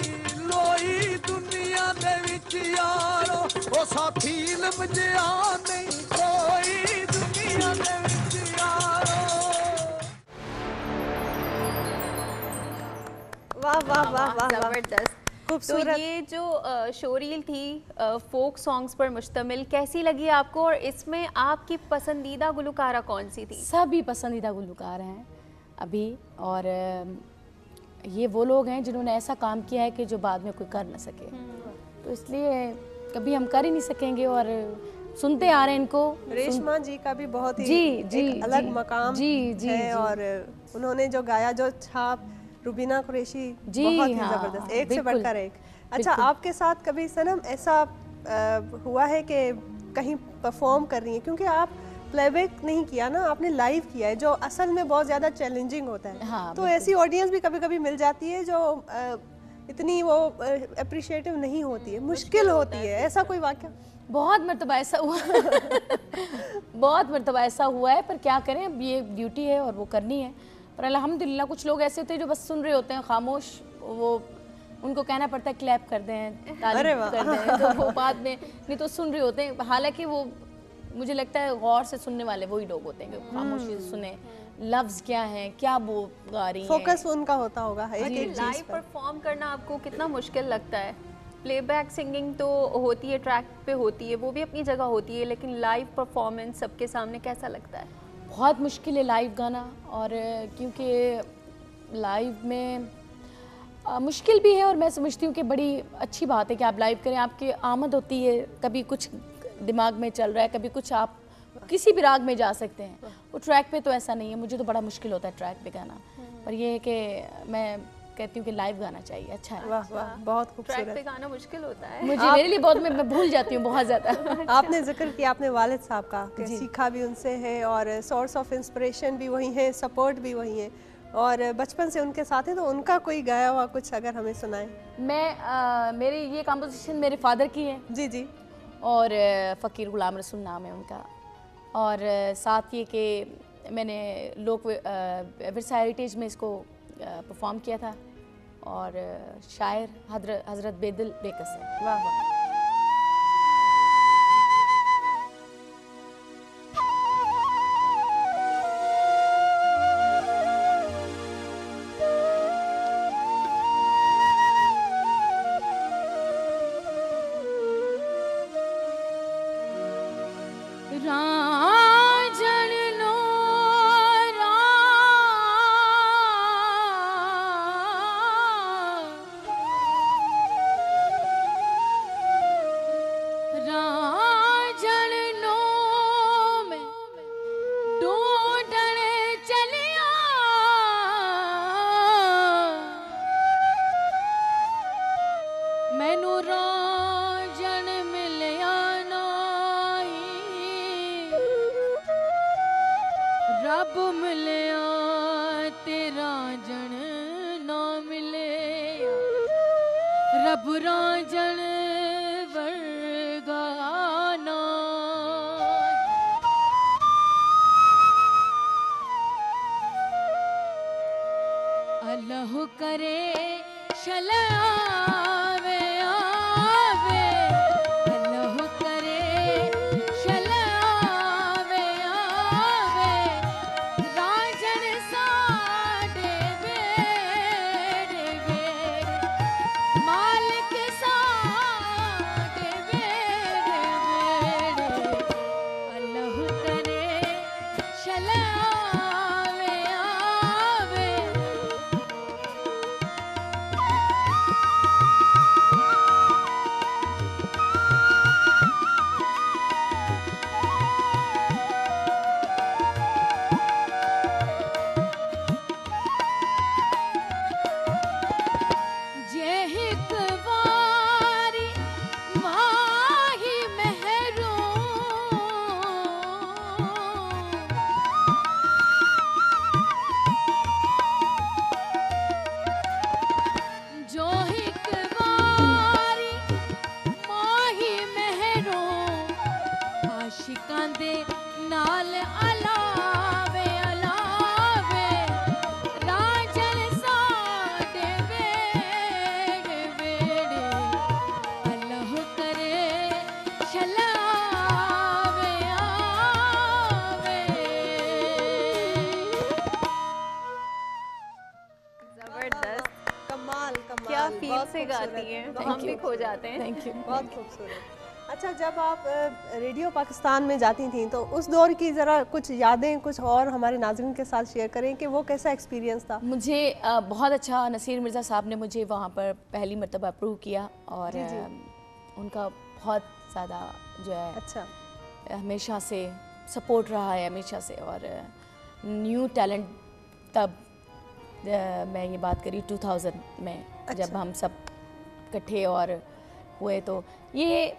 लोई दुनिया दे विच यारो ओ साथी लमजिया नहीं कोई दुनिया दे विच यारो। वाह वाह वाह वाह, जबरदस्त, खूबसूरत। तो ये जो शो रील थी फोक सॉन्ग्स पर मुश्तमिल, कैसी लगी आपको और इसमें आपकी पसंदीदा गुलकारा कौन सी थी? सभी पसंदीदा गुलकार हैं अभी, और ये वो लोग हैं जिन्होंने ऐसा काम किया है कि जो बाद में कोई कर ना सके, तो इसलिए कभी हम कर ही नहीं सकेंगे और सुनते आ रहे हैं इनको। रेशमा जी का भी बहुत ही एक अलग मकाम है और उन्होंने जो गाया, जो छाप रुबीना कुरैशी बहुत ही जबरदस्त, एक से बढ़कर एक। अच्छा, आपके साथ कभी सनम ऐसा हुआ है कि कहीं परफॉर्म कर रही हैं, क्योंकि आप प्लेबैक नहीं किया ना, आपने लाइव किया है जो असल में बहुत ज़्यादा चैलेंजिंग होता है। हाँ, तो ऐसी ऑडियंस भी कभी कभी मिल जाती है जो इतनी वो अप्रिशिएटिव नहीं होती है, मुश्किल होती है, ऐसा कोई वाक़या? बहुत मरतबा ऐसा हुआ बहुत मरतबा ऐसा हुआ है, पर क्या करें, अब ये ड्यूटी है और वो करनी है। पर अल्हम्दुलिल्लाह कुछ लोग ऐसे होते हैं जो बस सुन रहे होते हैं खामोश, वो उनको कहना पड़ता है क्लैप कर दें, ताली कर दें, तो वो बाद में नहीं तो सुन रहे होते हैं। हालांकि वो मुझे लगता है गौर से सुनने वाले वही लोग होते हैं कि खामोशी से सुने लफ्ज़ क्या हैं, क्या वो गा रही हैं, फोकस उनका होता होगा एक एक चीज़ लाइव पर। परफॉर्म करना आपको कितना मुश्किल लगता है? प्लेबैक सिंगिंग तो होती है, ट्रैक पे होती है, वो भी अपनी जगह होती है, लेकिन लाइव परफॉर्मेंस सबके सामने कैसा लगता है? बहुत मुश्किल है लाइव गाना, और क्योंकि लाइव में मुश्किल भी है और मैं समझती हूँ कि बड़ी अच्छी बात है कि आप लाइव करें। आपकी आमद होती है, कभी कुछ दिमाग में चल रहा है, कभी कुछ, आप किसी भी राग में जा सकते हैं। वो ट्रैक पे तो ऐसा नहीं है, मुझे तो बड़ा मुश्किल होता है ट्रैक पे गाना, पर ये है कि मैं कहती हूँ कि लाइव गाना चाहिए, अच्छा है। वाह वाह, बहुत ट्रैक खूबसूरत। पे गाना मुश्किल होता है मुझे मेरे लिए बहुत, मैं भूल जाती हूँ बहुत ज़्यादा। आपने जिक्र किया अपने वालिद साहब का कि सीखा भी उनसे है और सोर्स ऑफ इंस्पिरेशन भी वही है, सपोर्ट भी वही है। और बचपन से उनके साथ हैं, तो उनका कोई गाया हुआ कुछ अगर हमें सुनाएं। मेरी ये कंपोजिशन मेरे फादर की है जी जी। और फ़कीर गुलाम रसूल नाम है उनका। और साथ ये कि मैंने लोक विरसा हेरिटेज में इसको परफॉर्म किया था और शायर हज़रत बेदिल बेकस है। वाह वाह। से गाती हैं तो हम भी खो जाते हैं। Thank you. बहुत खूबसूरत। अच्छा, जब आप रेडियो पाकिस्तान में जाती थी तो उस दौर की ज़रा कुछ यादें कुछ और हमारे नाज़रीन के साथ शेयर करें कि वो कैसा एक्सपीरियंस था? मुझे बहुत अच्छा नसीर मिर्ज़ा साहब ने मुझे वहाँ पर पहली मरतबा अप्रूव किया और उनका बहुत ज़्यादा जो है अच्छा हमेशा से सपोर्ट रहा है हमेशा से। और न्यू टैलेंट तब मैं ये बात करी 2000 में जब हम सब इकट्ठे और हुए, तो ये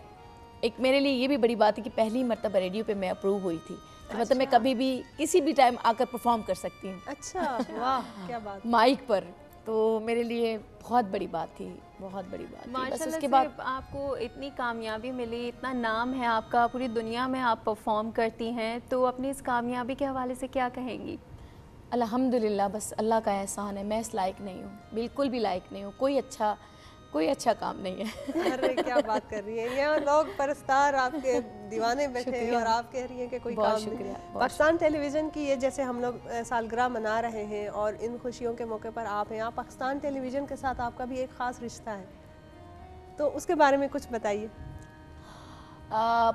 एक मेरे लिए ये भी बड़ी बात है कि पहली मरतबा रेडियो पे मैं अप्रूव हुई थी। तो मतलब मैं कभी भी किसी भी टाइम आकर परफॉर्म कर सकती हूँ। अच्छा, वाह क्या बात। माइक पर, तो मेरे लिए बहुत बड़ी बात थी, बहुत बड़ी बात थी। माशाल्लाह उसके बाद आपको इतनी कामयाबी मिली, इतना नाम है आपका, पूरी दुनिया में आप परफॉर्म करती हैं, तो अपनी इस कामयाबी के हवाले से क्या कहेंगी? अल्हम्दुलिल्लाह, बस अल्लाह का एहसान है। मैं इस लायक नहीं हूँ, बिल्कुल भी लायक नहीं हूँ, कोई अच्छा काम नहीं है। अरे क्या बात कर रही है, यहाँ लोग परस्तार आपके दीवाने बैठे हैं और आप कह रही हैं कि कोई काम नहीं। पाकिस्तान टेलीविज़न की ये जैसे हम लोग सालगिरह मना रहे हैं और इन खुशियों के मौके पर आप हैं, पाकिस्तान टेलीविज़न के साथ आपका भी एक ख़ास रिश्ता है, तो उसके बारे में कुछ बताइए।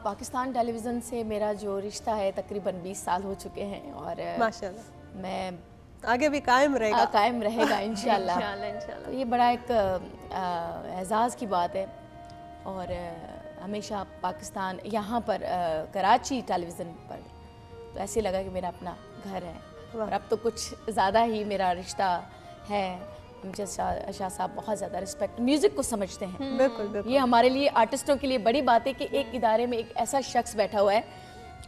पाकिस्तान टेलीविज़न से मेरा जो रिश्ता है तकरीबन 20 साल हो चुके हैं और माशाल्लाह मैं आगे भी कायम रहेगा इंशाल्लाह। इंशाल्लाह। तो ये बड़ा एक एजाज़ की बात है और हमेशा पाकिस्तान यहाँ पर कराची टेलीविज़न पर तो ऐसे लगा कि मेरा अपना घर है। और अब तो कुछ ज़्यादा ही मेरा रिश्ता है। मुझे शाह साहब बहुत ज़्यादा रिस्पेक्ट, म्यूज़िक को समझते हैं। बिल्कुल। ये हमारे लिए आर्टिस्टों के लिए बड़ी बात है कि एक इदारे में एक ऐसा शख्स बैठा हुआ है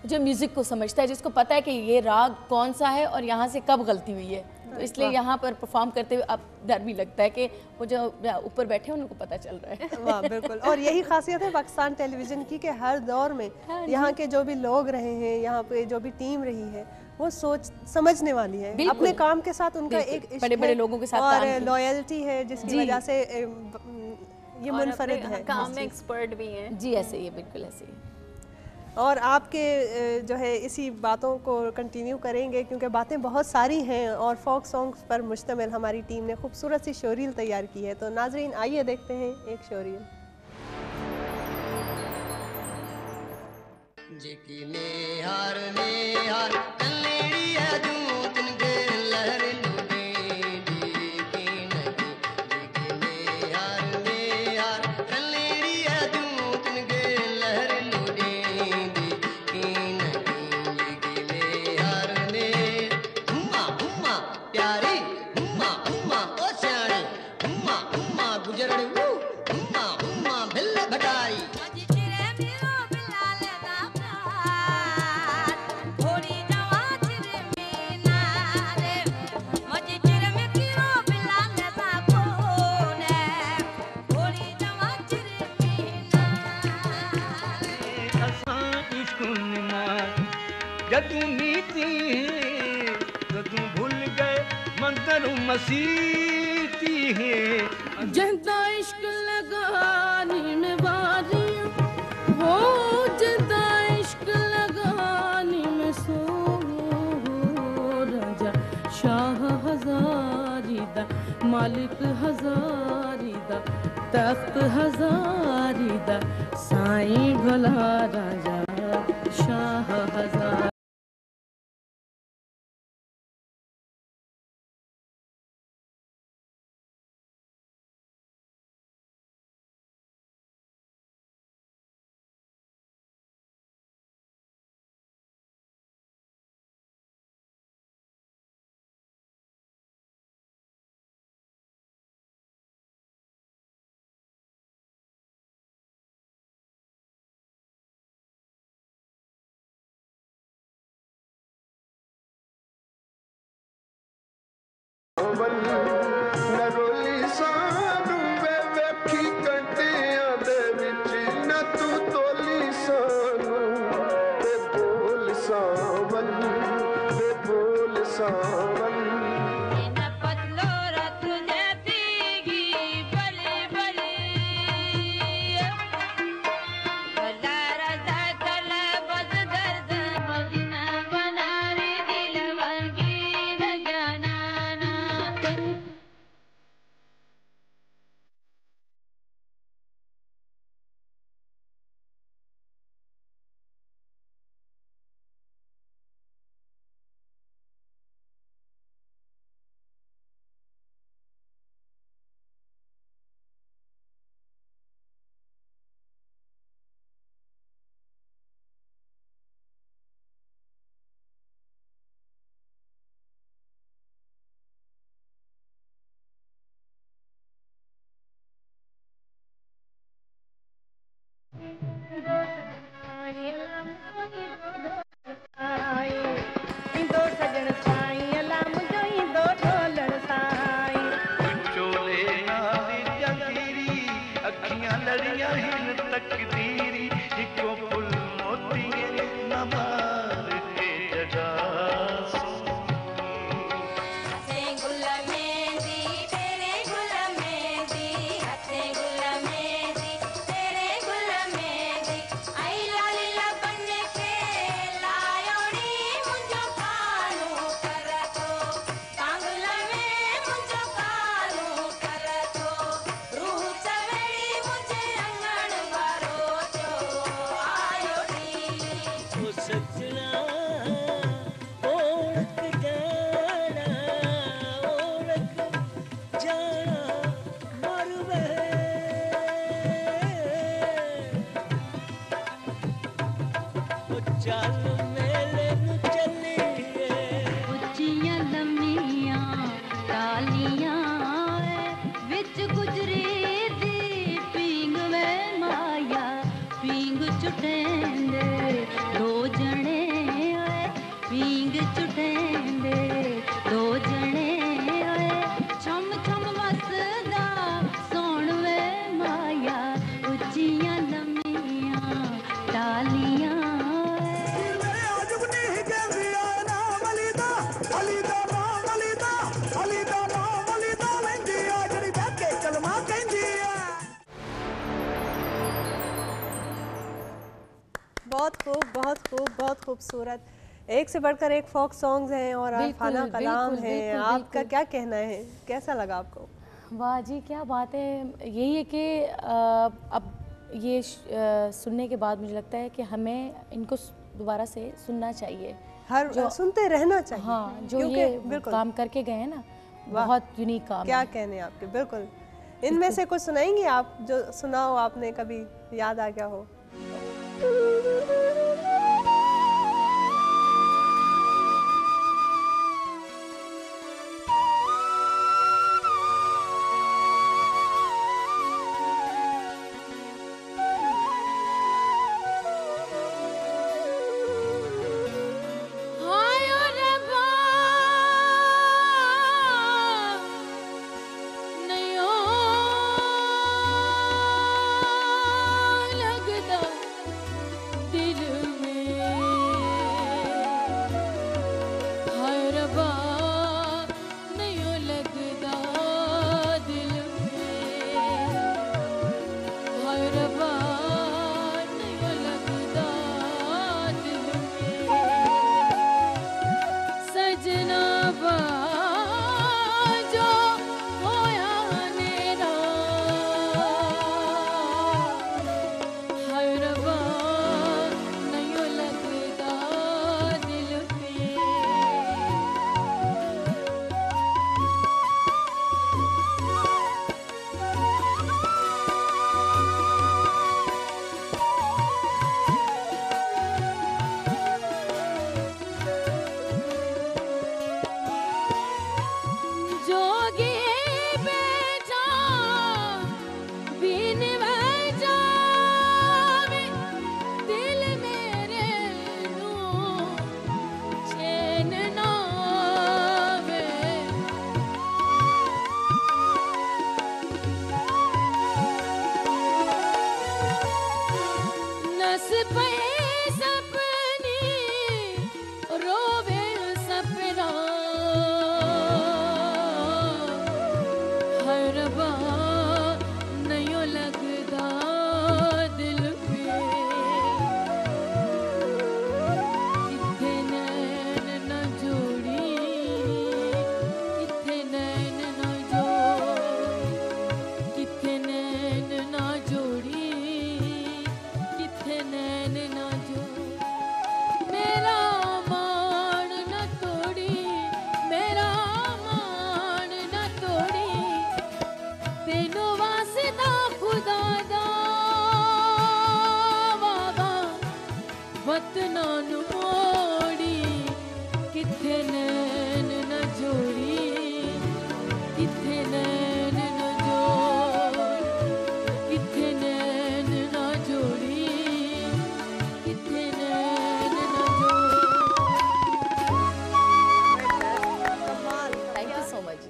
जो म्यूज़िक को समझता है, जिसको पता है कि ये राग कौन सा है और यहाँ से कब गलती हुई है, तो इसलिए यहाँ पर परफॉर्म करते हुए अब डर भी लगता है कि वो जो ऊपर बैठे हैं उनको पता चल रहा है। वाह, बिल्कुल। और यही खासियत है पाकिस्तान टेलीविज़न की कि हर दौर में यहाँ के जो भी लोग रहे हैं, यहाँ पे जो भी टीम रही है, वो सोच समझने वाली है। अपने काम के साथ उनका एक इश्क बड़े-बड़े है लोगों के साथ और काम लॉयल्टी है, जिसकी वजह से ये मुनफरिद है, काम में एक्सपर्ट भी हैं। जी ऐसे ही, बिल्कुल ऐसे ही। और आपके जो है इसी बातों को कंटिन्यू करेंगे, क्योंकि बातें बहुत सारी हैं और फोक सॉन्ग्स पर मुश्तमिल हमारी टीम ने खूबसूरत सी शोरील तैयार की है। तो नाजरीन, आइए देखते हैं एक शोरील। जदू नीति तो तू भूल गए मंदिर मसीती है। जदा इश्क लगानी में बारी वो, जदा इश्क लगानी में सो, राजा शाह हजारी दा, मालिक हजारी दा, तख्त हजारी दा, साईं भला राजा शाह हजारी। नरोली सानू वे वेखी कंटियां दे विच, न तू तोली सानू ते बोल सावन, ते बोल सावन। चुटेंदे दो जने खूबसूरत, एक से बढ़कर एक फोक सॉन्ग्स हैं और अरफाना कलाम है। आपका क्या कहना है, कैसा लगा आपको? वाह जी, क्या बात है। यही है कि अब ये सुनने के बाद मुझे लगता है कि हमें इनको दोबारा से सुनना चाहिए, सुनते रहना चाहिए। हाँ, जो ये काम करके गए हैं ना, बहुत यूनिक काम क्या है। कहने आपके, बिल्कुल। इनमें से कुछ सुनाएंगे आप, जो सुना हो आपने, कभी याद आ गया हो?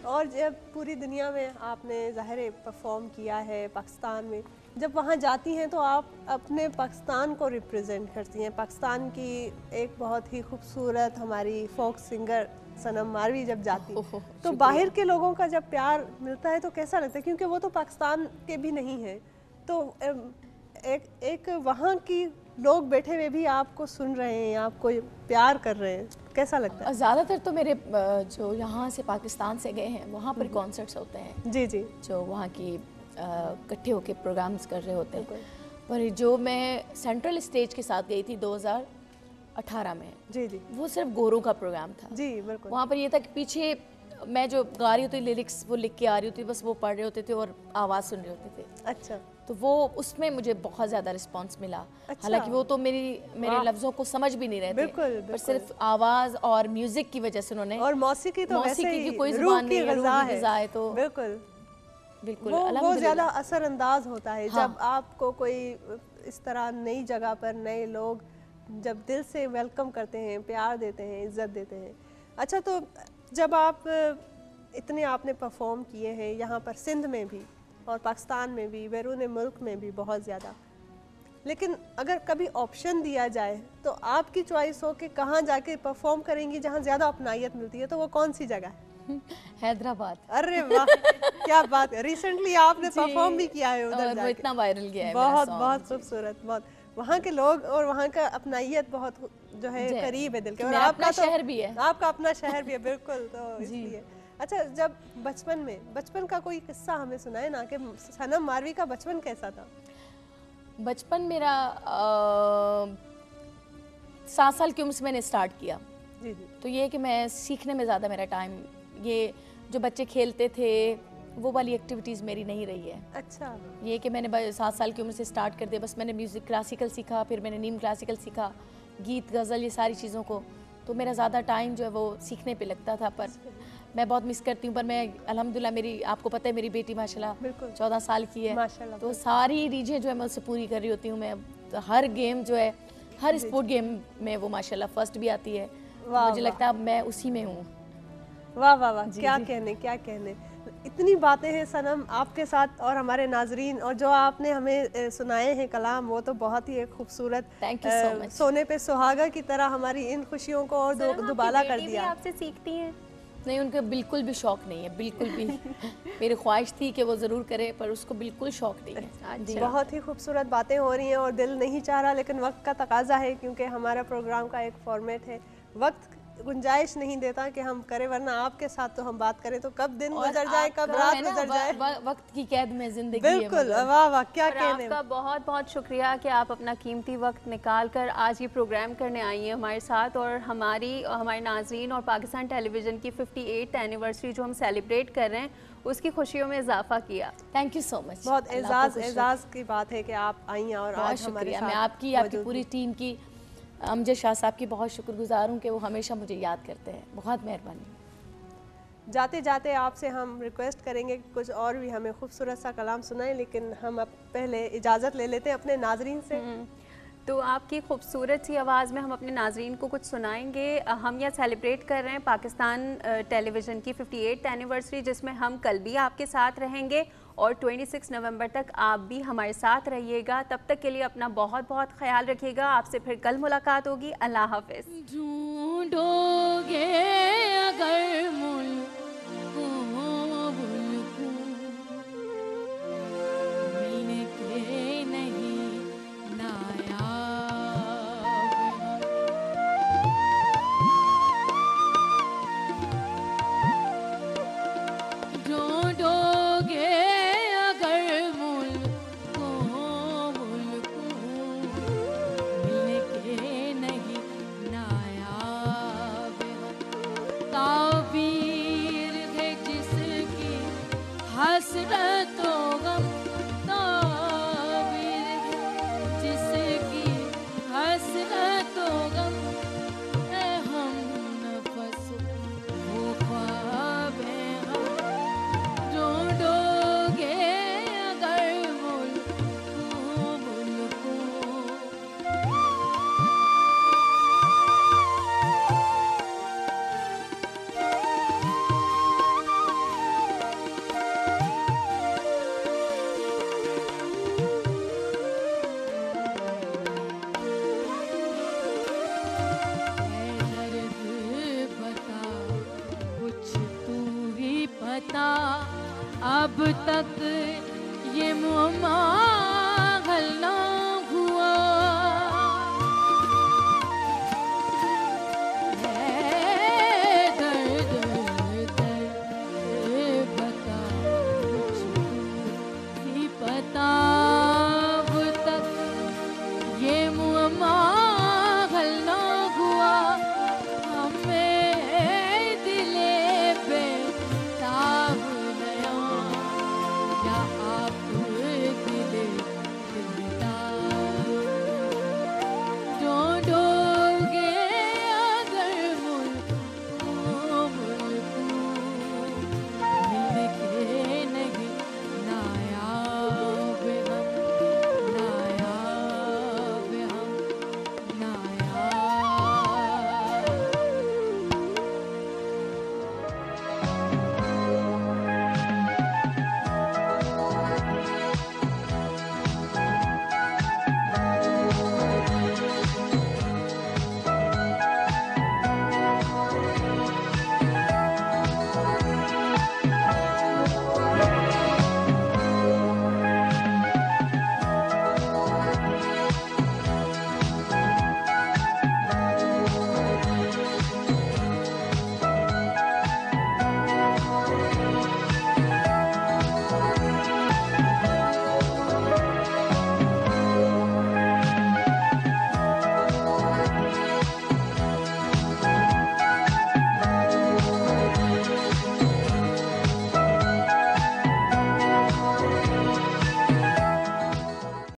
और जब पूरी दुनिया में आपने ज़ाहिर परफॉर्म किया है पाकिस्तान में, जब वहाँ जाती हैं तो आप अपने पाकिस्तान को रिप्रेजेंट करती हैं। पाकिस्तान की एक बहुत ही खूबसूरत हमारी फोक सिंगर सनम मारवी जब जाती तो बाहर के लोगों का जब प्यार मिलता है तो कैसा लगता है, क्योंकि वो तो पाकिस्तान के भी नहीं हैं, तो एक वहाँ की लोग बैठे हुए भी आपको सुन रहे हैं, आपको प्यार कर रहे हैं, कैसा लगता है? ज़्यादातर तो मेरे जो यहाँ से पाकिस्तान से गए हैं वहाँ पर कॉन्सर्ट्स होते हैं जी जी, जो वहाँ की इकट्ठे होके प्रोग्राम्स कर रहे होते हैं। पर जो मैं सेंट्रल स्टेज के साथ गई थी 2018 में, जी जी, वो सिर्फ गोरों का प्रोग्राम था। जी बिल्कुल। वहाँ पर ये था कि पीछे मैं जो गा रही होती लिरिक्स वो लिख के आ रही होती, बस वो पढ़ रहे होते थे और आवाज़ सुन रहे होते थे। अच्छा, तो वो उसमें मुझे बहुत ज़्यादा रिस्पांस मिला। अच्छा। हालांकि वो तो मेरे लफ्ज़ों को समझ भी नहीं रहे थे, बिल्कुल, पर सिर्फ आवाज़ और म्यूजिक की वजह से उन्होंने, और मौसीकी तो वैसे ही कोई ज़ुबान नहीं है, रूह की ग़िज़ा है, तो बिल्कुल बिल्कुल वो ज़्यादा असरअंदाज होता है। हाँ। जब आपको कोई इस तरह नई जगह पर नए लोग जब दिल से वेलकम करते हैं, प्यार देते हैं, इज़्ज़त देते हैं। अच्छा, तो जब आप इतने आपने परफॉर्म किए हैं यहाँ पर सिंध में भी और पाकिस्तान में भी, बैरून मुल्क में भी बहुत ज़्यादा, लेकिन अगर कभी ऑप्शन दिया जाए तो आपकी चॉइस हो कि कहाँ जाके परफॉर्म करेंगी जहाँ ज़्यादा अपनाइयत मिलती है, तो वो कौन सी जगह है? हैदराबाद। अरे वाह, क्या बात है, रिसेंटली आपने परफॉर्म भी किया है उधर, वो इतना वायरल गया है, बहुत बहुत खूबसूरत, बहुत। वहाँ के लोग और वहाँ का अपनाइयत बहुत जो है जी। करीब है दिल के। और मेरा आपका अपना शहर भी है। आपका अपना शहर भी है, बिल्कुल। तो इसलिए अच्छा, जब बचपन का कोई किस्सा हमें सुनाए ना कि सनम मारवी का बचपन कैसा था? बचपन मेरा 7 साल की उम्र से मैंने स्टार्ट किया। जी जी। तो ये कि मैं सीखने में ज़्यादा मेरा टाइम, ये जो बच्चे खेलते थे वो वाली एक्टिविटीज़ मेरी नहीं रही है। अच्छा। ये कि मैंने 7 साल की उम्र से स्टार्ट कर दिया, बस मैंने म्यूज़िक क्लासिकल सीखा, फिर मैंने नीम क्लासिकल सीखा, गीत गज़ल ये सारी चीज़ों को। तो मेरा ज़्यादा टाइम जो है वो सीखने पे लगता था, पर मैं बहुत मिस करती हूँ। पर मैं अल्हम्दुलिल्लाह, मेरी आपको पता है मेरी बेटी माशाल्लाह 14 साल की है, माशाल्लाह। तो सारी रीझें जो है मैं उससे पूरी कर रही होती हूँ। मैं तो हर गेम जो है, हर स्पोर्ट गेम में वो माशाल्लाह फर्स्ट भी आती है। तो मुझे लगता है अब मैं उसी में हूँ। वाह वाह वाह, क्या कहने। इतनी बातें हैं सनम आपके साथ और हमारे नाजरीन, और जो आपने हमें सुनाए हैं कलाम, वो तो बहुत ही एक खूबसूरत, थैंक यू सो मच। सोने पे सुहागा की तरह हमारी इन खुशियों को और दुबाला कर दिया। आपसे सीखती हैं? नहीं, उनका बिल्कुल भी शौक नहीं है, बिल्कुल भी। मेरी ख्वाहिश थी कि वो ज़रूर करे, पर उसको बिल्कुल शौक नहीं है। अच्छा। बहुत ही खूबसूरत बातें हो रही हैं और दिल नहीं चाह रहा, लेकिन वक्त का तकाजा है, क्योंकि हमारा प्रोग्राम का एक फॉर्मेट है। वक्त गुंजाइश नहीं देता कि हम करें, वरना आपके साथ तो हम बात करें तो कब दिन गुजर जाए, कब रात गुजर जाए। वक्त की कैद में जिंदगी बिल्कुल। वाह वाह, क्या कहने। आपका बहुत बहुत शुक्रिया कि आप अपना कीमती वक्त निकाल कर आज ये प्रोग्राम करने आई हैं हमारे साथ, और हमारे नाजरीन और पाकिस्तान टेलीविज़न की 58th एनिवर्सरी जो हम सेलिब्रेट कर रहे हैं उसकी खुशियों में इजाफा किया। Thank you so much. बहुत एजाज की बात है कि आप आई हैं और आज हमारे साथ। मैं आपकी पूरी टीम की, अमजद शाह साहब की बहुत शुक्रगुजार हूँ कि वो हमेशा मुझे याद करते हैं। बहुत मेहरबानी। जाते जाते आपसे हम रिक्वेस्ट करेंगे कि कुछ और भी हमें खूबसूरत सा कलाम सुनाएं, लेकिन हम अब पहले इजाज़त ले लेते हैं अपने नाजरीन से। तो आपकी खूबसूरत सी आवाज़ में हम अपने नाजरीन को कुछ सुनाएंगे। हम यह सेलिब्रेट कर रहे हैं पाकिस्तान टेलीविज़न की 58th एनिवर्सरी, जिसमें हम कल भी आपके साथ रहेंगे और 26 नवंबर तक आप भी हमारे साथ रहिएगा। तब तक के लिए अपना बहुत बहुत ख्याल रखिएगा। आपसे फिर कल मुलाकात होगी। अल्लाह हाफ़िज़। ढूंढोगे अगर मुल्क मिलने के नहीं नायाब, ढूंढोगे अगर मुल्क मिलने के नहीं नायाब, ताबीर है जिसकी हसरतों गम, ताबीर है जिसकी हसरतों गम, है हम नफस वो ख्वाब है हम, ढूंढोगे अगर मुल्क अब तक ये मुअम्मा हल ना